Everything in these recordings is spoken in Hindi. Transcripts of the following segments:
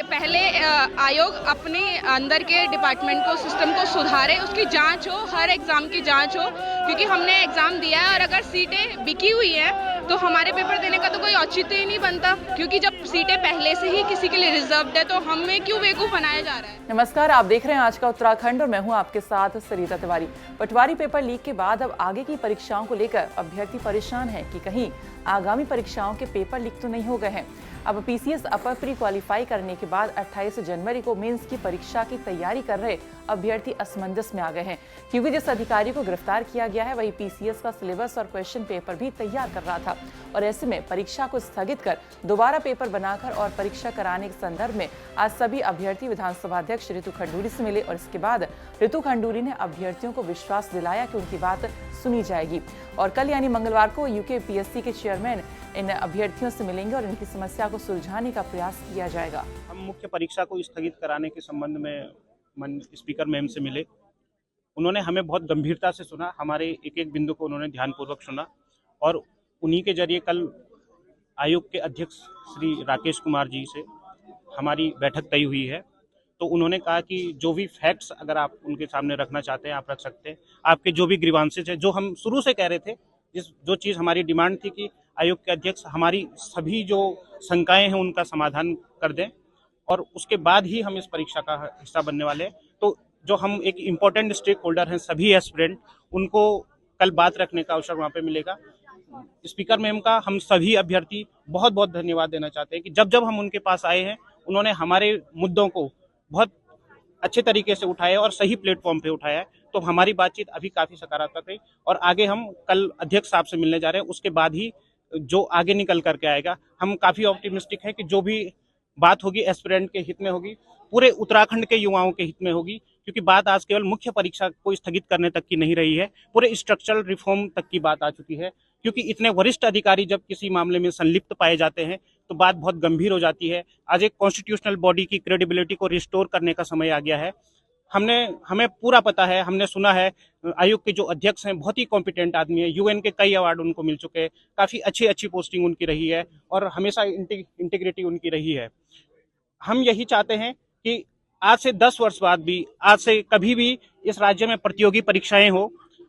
पहले आयोग अपने अंदर के डिपार्टमेंट को, सिस्टम को सुधारे, उसकी जांच हो, हर एग्ज़ाम की जांच हो, क्योंकि हमने एग्ज़ाम दिया है और अगर सीटें बिकी हुई हैं तो हमारे पेपर देने का तो कोई औचित्य ही नहीं बनता, क्योंकि जब सीटें पहले से ही किसी के लिए रिजर्व्ड है तो हमें क्यों बेवकूफ़ बनाया जा रहा है। नमस्कार, आप देख रहे हैं आज का उत्तराखंड और मैं हूं आपके साथ सरिता तिवारी। पटवारी पेपर लीक के बाद अब आगे की परीक्षाओं को लेकर अभ्यर्थी परेशान हैं कि कहीं आगामी परीक्षाओं के पेपर लीक तो नहीं हो गए हैं। अब पीसीएस अपर प्री क्वालिफाई करने के बाद 28 जनवरी को मेंस की परीक्षा की तैयारी कर रहे अभ्यर्थी असमंजस में आ गए हैं, क्योंकि जिस अधिकारी को गिरफ्तार किया गया है वही पीसीएस का सिलेबस और क्वेश्चन पेपर भी तैयार कर रहा था और ऐसे में परीक्षा को स्थगित कर दोबारा पेपर बनाकर और परीक्षा कराने के संदर्भ में आज सभी अभ्यर्थी विधानसभा अध्यक्ष रितु खंडूरी से मिले और इसके बाद रितु खंडूरी ने अभ्यर्थियों को विश्वास दिलाया कि उनकी बात सुनी जाएगी और कल यानी मंगलवार को यूकेपीएससी के चेयरमैन इन अभ्यर्थियों से मिलेंगे और इनकी समस्या को सुलझाने का प्रयास किया जाएगा। हम मुख्य परीक्षा को स्थगित कराने के संबंध में स्पीकर मैम से मिले। उन्होंने हमें बहुत गंभीरता से सुना, हमारे एक एक बिंदु को उन्होंने ध्यानपूर्वक सुना और उन्हीं के जरिए कल आयोग के अध्यक्ष श्री राकेश कुमार जी से हमारी बैठक तय हुई है। तो उन्होंने कहा कि जो भी फैक्ट्स अगर आप उनके सामने रखना चाहते हैं आप रख सकते हैं, आपके जो भी ग्रीवांसेस है, जो हम शुरू से कह रहे थे, जो चीज़ हमारी डिमांड थी कि आयोग के अध्यक्ष हमारी सभी जो शंकाएं हैं उनका समाधान कर दें और उसके बाद ही हम इस परीक्षा का हिस्सा बनने वाले हैं। तो जो हम एक इम्पोर्टेंट स्टेक होल्डर हैं सभी एस्पिरेंट, उनको कल बात रखने का अवसर वहाँ पे मिलेगा। स्पीकर मैम का हम सभी अभ्यर्थी बहुत बहुत धन्यवाद देना चाहते हैं कि जब जब हम उनके पास आए हैं उन्होंने हमारे मुद्दों को बहुत अच्छे तरीके से उठाया और सही प्लेटफॉर्म पे उठाया है। तो हमारी बातचीत अभी काफ़ी सकारात्मक रही और आगे हम कल अध्यक्ष साहब से मिलने जा रहे हैं, उसके बाद ही जो आगे निकल करके आएगा। हम काफ़ी ऑप्टिमिस्टिक हैं कि जो भी बात होगी एस्पिरेंट के हित में होगी, पूरे उत्तराखंड के युवाओं के हित में होगी, क्योंकि बात आज केवल मुख्य परीक्षा को स्थगित करने तक की नहीं रही है, पूरे स्ट्रक्चरल रिफॉर्म तक की बात आ चुकी है। क्योंकि इतने वरिष्ठ अधिकारी जब किसी मामले में संलिप्त पाए जाते हैं तो बात बहुत गंभीर हो जाती है। आज एक कॉन्स्टिट्यूशनल बॉडी की क्रेडिबिलिटी को रिस्टोर करने का समय आ गया है। हमें पूरा पता है, हमने सुना है, आयोग के जो अध्यक्ष हैं बहुत ही कॉम्पिटेंट आदमी है, यूएन के कई अवार्ड उनको मिल चुके हैं, काफ़ी अच्छी पोस्टिंग उनकी रही है और हमेशा इंटीग्रिटी उनकी रही है। हम यही चाहते हैं कि आज से 10 वर्ष बाद भी, आज से कभी भी इस राज्य में प्रतियोगी परीक्षाएं हो,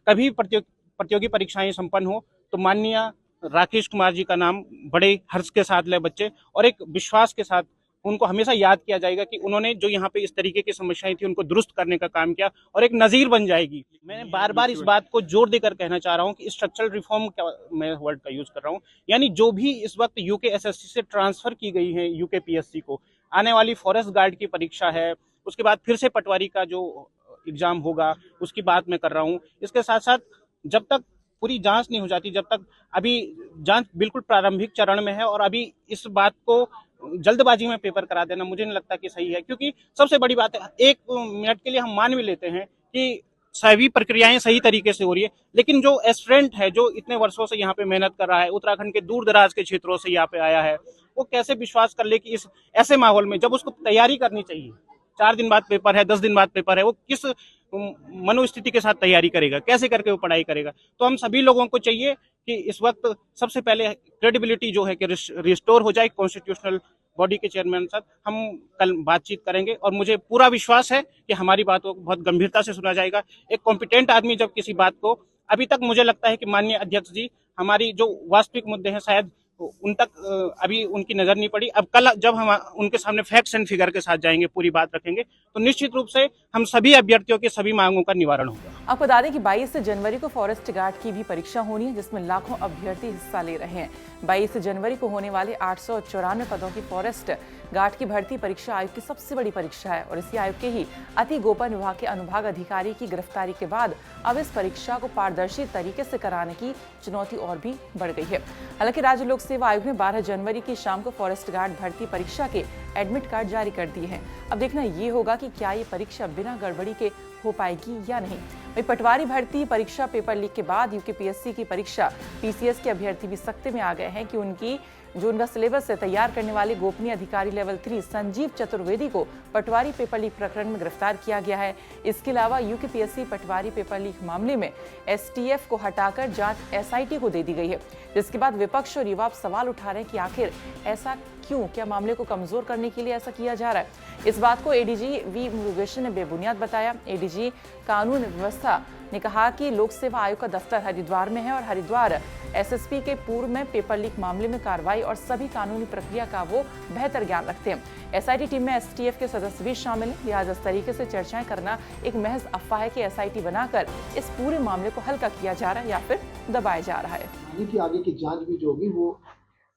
कभी प्रतियोगी परीक्षाएं संपन्न हो तो माननीय राकेश कुमार जी का नाम बड़े हर्ष के साथ ले बच्चे और एक विश्वास के साथ उनको हमेशा याद किया जाएगा कि उन्होंने जो यहाँ पे इस तरीके की समस्याएं थी उनको दुरुस्त करने का काम किया और एक नज़ीर बन जाएगी। मैं बार बार इस बात को जोर देकर कहना चाह रहा हूँ कि स्ट्रक्चरल रिफॉर्म का मैं वर्ड का यूज कर रहा हूँ, यानी जो भी इस वक्त यूकेएसएससी से ट्रांसफर की गई है यूकेपीएससी को, आने वाली फॉरेस्ट गार्ड की परीक्षा है, उसके बाद फिर से पटवारी का जो एग्जाम होगा उसकी बात मैं कर रहा हूँ। इसके साथ साथ जब तक पूरी जांच नहीं हो जाती, जब तक अभी जांच बिल्कुल प्रारंभिक चरण में है और अभी इस बात को जल्दबाजी में पेपर करा देना मुझे नहीं लगता कि सही है। क्योंकि सबसे बड़ी बात है, एक मिनट के लिए हम मान भी लेते हैं कि सभी प्रक्रियाएं सही तरीके से हो रही है, लेकिन जो एस्पिरेंट है जो इतने वर्षों से यहाँ पे मेहनत कर रहा है, उत्तराखंड के दूर दराज के क्षेत्रों से यहाँ पे आया है, वो कैसे विश्वास कर ले कि इस ऐसे माहौल में जब उसको तैयारी करनी चाहिए, 4 दिन बाद पेपर है, 10 दिन बाद पेपर है, वो किस मनोस्थिति के साथ तैयारी करेगा, कैसे करके वो पढ़ाई करेगा। तो हम सभी लोगों को चाहिए कि इस वक्त सबसे पहले क्रेडिबिलिटी जो है कि रिस्टोर हो जाए कॉन्स्टिट्यूशनल बॉडी के चेयरमैन साथ। हम कल बातचीत करेंगे और मुझे पूरा विश्वास है कि हमारी बातों को बहुत गंभीरता से सुना जाएगा। एक कॉम्पिटेंट आदमी जब किसी बात को, अभी तक मुझे लगता है कि माननीय अध्यक्ष जी हमारी जो वास्तविक मुद्दे हैं शायद उन तक अभी उनकी नजर नहीं पड़ी। अब कल जब हम उनके सामने फैक्ट्स एंड फिगर के साथ जाएंगे, पूरी बात रखेंगे, तो निश्चित रूप से हम सभी अभ्यर्थियों की सभी मांगों का निवारण होगा। आपको बता दें कि 22 जनवरी को फॉरेस्ट गार्ड की भी परीक्षा होनी है, जिसमें लाखों अभ्यर्थी हिस्सा ले रहे हैं। 22 जनवरी को होने वाले 894 पदों की फॉरेस्ट गार्ड की भर्ती परीक्षा आयोग की सबसे बड़ी परीक्षा है और इसी आयोग के ही अति गोपन विभाग के अनुभाग अधिकारी की गिरफ्तारी के बाद अब इस परीक्षा को पारदर्शी तरीके से कराने की चुनौती और भी बढ़ गई है। हालांकि राज्य लोक सेवा आयोग ने 12 जनवरी की शाम को फॉरेस्ट गार्ड भर्ती परीक्षा के एडमिट कार्ड जारी कर दिए हैं। अब देखना ये होगा कि क्या ये परीक्षा बिना गड़बड़ी के हो पाएगी या नहीं। वही पटवारी भर्ती परीक्षा पेपर लीक के बाद यूकेपीएससी की परीक्षा पीसीएस के अभ्यर्थी भी सख्ते में आ गए हैं कि उनका सिलेबस है तैयार करने वाले गोपनीय अधिकारी लेवल 3 संजीव चतुर्वेदी को पटवारी पेपर लीक प्रकरण में गिरफ्तार किया गया है। इसके अलावा यूकेपीएससी पटवारी पेपर लीक मामले में एसटीएफ को हटाकर जांच एसआईटी को दे दी गई है, जिसके बाद विपक्ष और युवा सवाल उठा रहे हैं कि आखिर ऐसा क्यों? क्या मामले को कमजोर करने के लिए ऐसा किया जा रहा है? इस बात को एडीजी वी मुरुगेशन ने बेबुनियाद बताया। एडीजी कानून व्यवस्था ने कहा कि लोक सेवा आयोग का दफ्तर हरिद्वार में है और हरिद्वार एसएसपी के पूर्व में पेपर लीक मामले में कार्रवाई और सभी कानूनी प्रक्रिया का वो बेहतर ज्ञान रखते हैं। एसआईटी टीम में एसटीएफ के सदस्य भी शामिल हैं। लिहाजा इस तरीके से चर्चाएं करना एक महज अफवाह है कि एसआईटी बनाकर इस पूरे मामले को हल्का किया जा रहा है या फिर दबाया जा रहा है। कि आगे की जांच भी जो होगी वो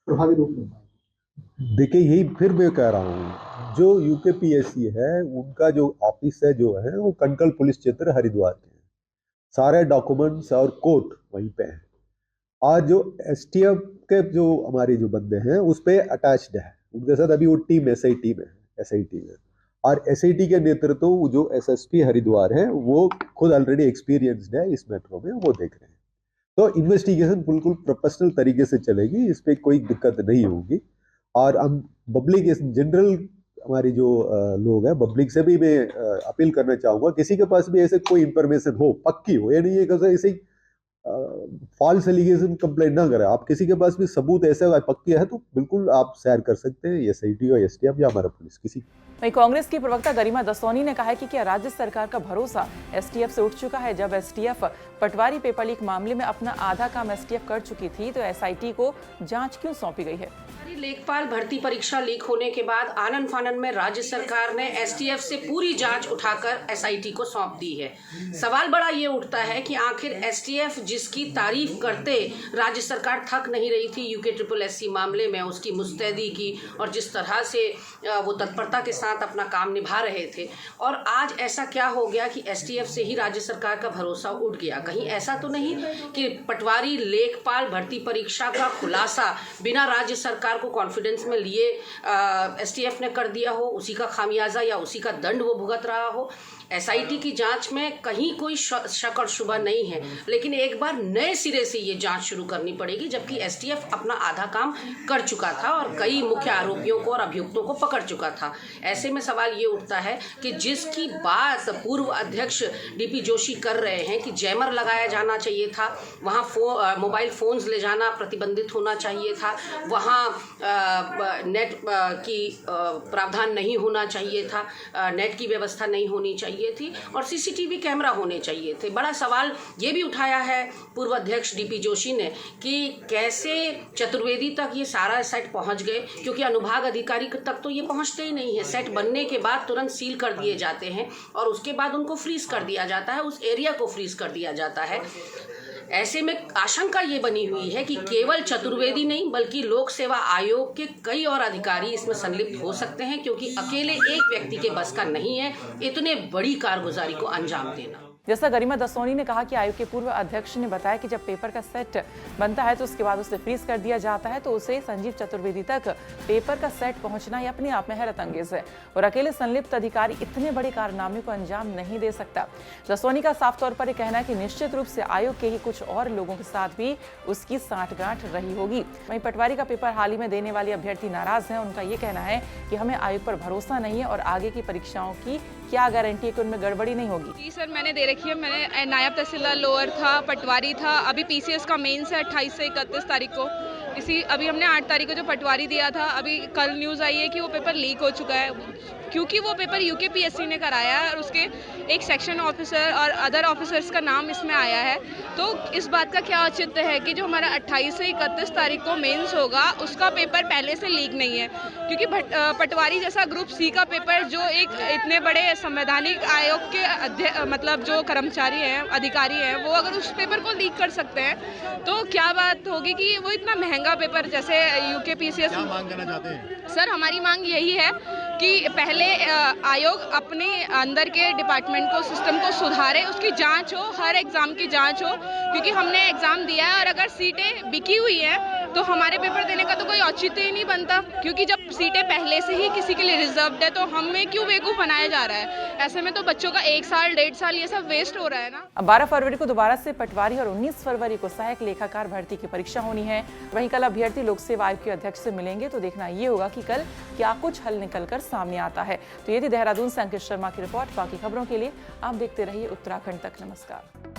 प्रभावी रूप में पाएगी। देखिए, यही फिर मैं कह रहा हूँ, जो यूकेपीएससी है उनका जो ऑफिस है जो है वो कनकल पुलिस क्षेत्र हरिद्वार के हैं। सारे डॉक्यूमेंट्स और कोर्ट वहीं पे हैं। आज जो एसटीएफ के जो हमारे जो बंदे हैं उस पे अटैच्ड है, उनके साथ अभी वो टीम एसआईटी में और एसआईटी के नेतृत्व जो एसएसपी हरिद्वार है वो खुद ऑलरेडी एक्सपीरियंस्ड है इस मैटर में, वो देख रहे हैं। तो इन्वेस्टिगेशन बिल्कुल प्रोफेशनल तरीके से चलेगी, इस पर कोई दिक्कत नहीं होगी। और हम पब्लिक जनरल हमारी जो लोग हैं पब्लिक से भी मैं अपील करना चाहूँगा, किसी के पास भी ऐसे कोई इंफॉर्मेशन हो, पक्की हो, या नहीं है कि ऐसे फॉल्स एलिगेशन कंप्लेंट ना करें। आप किसी के पास भी सबूत ऐसा पक्की है तो बिल्कुल आप शेयर कर सकते हैं एसआईटी और एसटीएफ या हमारा पुलिस किसी। वहीं कांग्रेस की प्रवक्ता गरिमा दसोनी ने कहा है कि क्या राज्य सरकार का भरोसा एसटीएफ से उठ चुका है? जब एसटीएफ पटवारी पेपर लीक मामले में अपना आधा काम एसटीएफ कर चुकी थी तो एसआईटी को जांच क्यों सौंपी गई है? लेखपाल भर्ती परीक्षा लीक होने के बाद आनन फानन में राज्य सरकार ने एसटीएफ से पूरी जांच उठाकर एसआईटी को सौंप दी है। सवाल बड़ा ये उठता है कि आखिर एसटीएफ जिसकी तारीफ करते राज्य सरकार थक नहीं रही थी यूके मामले में, उसकी मुस्तैदी की और जिस तरह से वो तत्परता के साथ अपना काम निभा रहे थे, और आज ऐसा क्या हो गया कि एसटीएफ से ही राज्य सरकार का भरोसा उठ गया? कहीं ऐसा तो नहीं कि पटवारी लेखपाल भर्ती परीक्षा का खुलासा बिना राज्य सरकार को कॉन्फिडेंस में लिए एसटीएफ ने कर दिया हो, उसी का खामियाजा या उसी का दंड वो भुगत रहा हो? एसआईटी की जांच में कहीं कोई शक और शुबा नहीं है, लेकिन एक बार नए सिरे से ये जांच शुरू करनी पड़ेगी, जबकि एसटीएफ अपना आधा काम कर चुका था और कई मुख्य आरोपियों को और अभियुक्तों को पकड़ चुका था। ऐसे में सवाल ये उठता है कि जिसकी बात पूर्व अध्यक्ष डीपी जोशी कर रहे हैं कि जैमर लगाया जाना चाहिए था, वहाँ मोबाइल फोन्स ले जाना प्रतिबंधित होना चाहिए था, वहाँ नेट की प्रावधान नहीं होना चाहिए था, नेट की व्यवस्था नहीं होनी चाहिए थी और सीसीटीवी कैमरा होने चाहिए थे। बड़ा सवाल ये भी उठाया है पूर्व अध्यक्ष डीपी जोशी ने कि कैसे चतुर्वेदी तक ये सारा सेट पहुंच गए, क्योंकि अनुभाग अधिकारी तक तो ये पहुंचते ही नहीं है। सेट बनने के बाद तुरंत सील कर दिए जाते हैं और उसके बाद उनको फ्रीज कर दिया जाता है, उस एरिया को फ्रीज कर दिया जाता है। ऐसे में आशंका ये बनी हुई है कि केवल चतुर्वेदी नहीं बल्कि लोक सेवा आयोग के कई और अधिकारी इसमें संलिप्त हो सकते हैं, क्योंकि अकेले एक व्यक्ति के बस का नहीं है इतने बड़ी कारगुजारी को अंजाम देना। जैसा गरिमा दसोनी ने कहा कि आयोग के पूर्व अध्यक्ष ने बताया कि जब पेपर का सेट बनता है तो उसके बाद उसे फ्रीज कर दिया जाता है, तो उसे संजीव चतुर्वेदी तक पेपर का सेट पहुंचना ये अपने आप में हैरत अंगेज है और अकेले संलिप्त अधिकारी इतने बड़े कारनामे को अंजाम नहीं दे सकता। दसोनी का साफ तौर पर यह कहना है कि निश्चित रूप से आयोग के ही कुछ और लोगों के साथ भी उसकी सांठगांठ रही होगी। वहीं पटवारी का पेपर हाल ही में देने वाले अभ्यर्थी नाराज हैं। उनका ये कहना है कि हमें आयोग पर भरोसा नहीं है और आगे की परीक्षाओं की क्या गारंटी है कि उनमें गड़बड़ी नहीं होगी। जी सर, मैंने दे रखी है। मैंने नायब तहसीलदार लोअर था, पटवारी था, अभी पीसीएस का मेंस है 28 से 31 तारीख को। अभी हमने 8 तारीख को जो पटवारी दिया था, अभी कल न्यूज़ आई है कि वो पेपर लीक हो चुका है, क्योंकि वो पेपर यूकेपीएससी ने कराया है और उसके एक सेक्शन ऑफिसर और अदर ऑफिसर्स का नाम इसमें आया है। तो इस बात का क्या औचित्य है कि जो हमारा 28 से 31 तारीख को मेंस होगा उसका पेपर पहले से लीक नहीं है, क्योंकि पटवारी जैसा ग्रुप सी का पेपर जो एक इतने बड़े संवैधानिक आयोग के मतलब जो कर्मचारी हैं, अधिकारी हैं, वो अगर उस पेपर को लीक कर सकते हैं तो क्या बात होगी कि वो इतना महंगा पेपर जैसे यूकेपीसीएस। क्या मांग करना चाहते हैं सर? हमारी मांग यही है कि पहले आयोग अपने अंदर के डिपार्टमेंट को, सिस्टम को सुधारे, उसकी जांच हो, हर एग्जाम की जांच हो, क्योंकि हमने एग्जाम दिया है और अगर सीटें बिकी हुई हैं तो हमारे पेपर देने का तो कोई औचित्य ही नहीं बनता, क्योंकि जब सीटें पहले से ही किसी के लिए रिजर्व्ड है तो हमें क्यों बेवकूफ़ बनाया जा रहा है? ऐसे में तो बच्चों का 1 साल 1.5 साल ये सब वेस्ट हो रहा है ना। अब 12 फरवरी को दोबारा से पटवारी और 19 फरवरी को सहायक लेखाकार भर्ती की परीक्षा होनी है। वहीं कल अभ्यर्थी लोक सेवा आयोग के अध्यक्ष से मिलेंगे, तो देखना ये होगा कि कल क्या कुछ हल निकलकर सामने आता है। तो ये थी देहरादून से अंकित शर्मा की रिपोर्ट। बाकी खबरों के लिए आप देखते रहिए उत्तराखंड तक। नमस्कार।